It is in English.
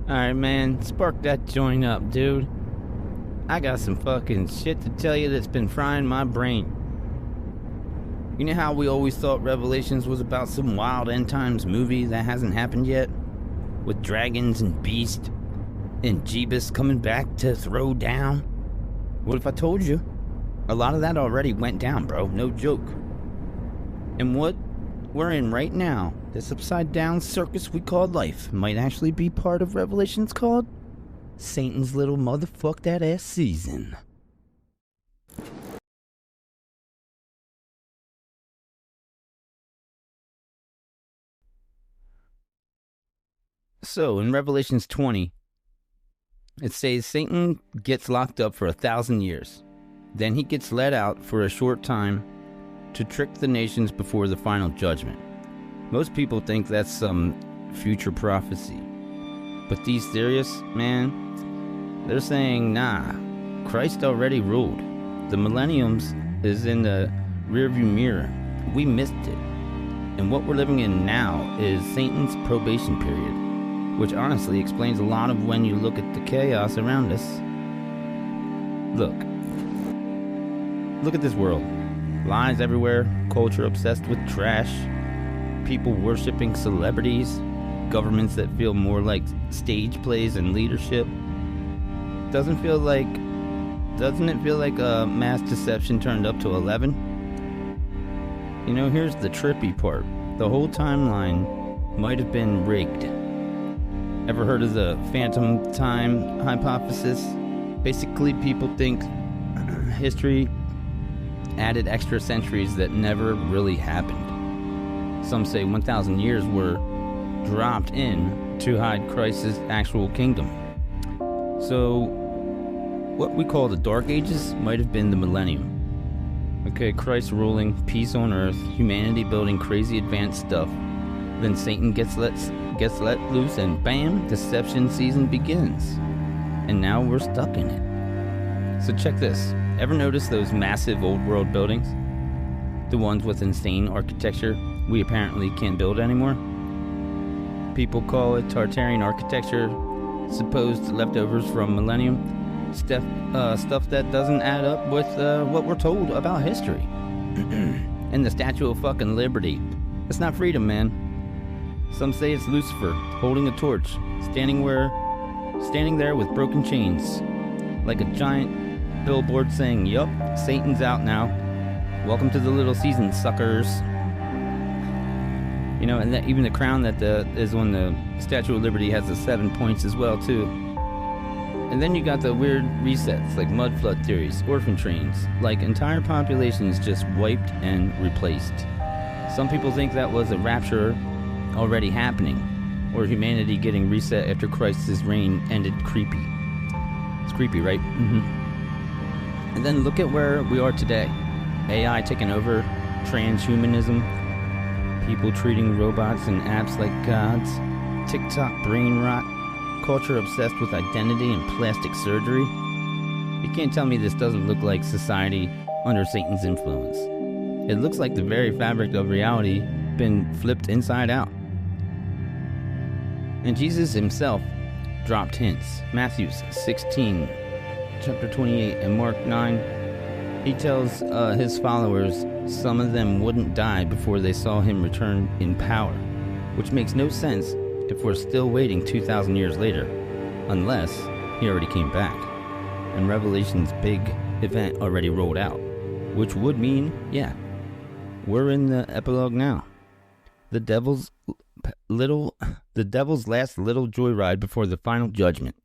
Alright, man, spark that joint up, dude. I got some fucking shit to tell you that's been frying my brain. You know how we always thought Revelations was about some wild end times movie that hasn't happened yet? With dragons and beasts and Jeebus coming back to throw down? What if I told you? A lot of that already went down, bro. No joke. And what we're in right now, this upside down circus we call life, might actually be part of Revelations called Satan's little motherfuck that ass season. So, in Revelations 20, it says Satan gets locked up for 1,000 years. Then he gets let out for a short time to trick the nations before the final judgment. Most people think that's some future prophecy. But these theorists, man, they're saying, nah, Christ already ruled. The millenniums is in the rearview mirror. We missed it. And what we're living in now is Satan's probation period, which honestly explains a lot of when you look at the chaos around us. Look at this world. Lies everywhere, culture obsessed with trash, people worshipping celebrities, governments that feel more like stage plays and leadership. Doesn't it feel like a mass deception turned up to 11? You know, here's the trippy part. The whole timeline might have been rigged. Ever heard of the phantom time hypothesis? Basically, people think history added extra centuries that never really happened. Some say 1,000 years were dropped in to hide Christ's actual kingdom. So, what we call the Dark Ages might have been the millennium. Okay, Christ ruling, peace on earth, humanity building crazy advanced stuff. Then Satan gets let loose and bam, deception season begins. And now we're stuck in it. So check this. Ever notice those massive old world buildings? The ones with insane architecture we apparently can't build anymore? People call it Tartarian architecture, supposed leftovers from millennium. Stuff that doesn't add up with what we're told about history. And the Statue of fucking Liberty. It's not freedom, man. Some say it's Lucifer, holding a torch, standing there with broken chains. Like a giant billboard saying, yup, Satan's out now. Welcome to the little season, suckers. You know, and that, even the crown that is on the Statue of Liberty has the 7 points as well, too. And then you got the weird resets, like mud flood theories, orphan trains, like entire populations just wiped and replaced. Some people think that was a rapture already happening, or humanity getting reset after Christ's reign ended. Creepy. It's creepy, right? Mm-hmm. And then look at where we are today. AI taking over, transhumanism, people treating robots and apps like gods, TikTok brain rot, culture obsessed with identity and plastic surgery. You can't tell me this doesn't look like society under Satan's influence. It looks like the very fabric of reality been flipped inside out. And Jesus himself dropped hints. Matthew 16, chapter 28, and Mark 9. He tells his followers some of them wouldn't die before they saw him return in power, which makes no sense if we're still waiting 2,000 years later, unless he already came back and Revelation's big event already rolled out, which would mean, yeah, we're in the epilogue now. The devil's last little joyride before the final judgment.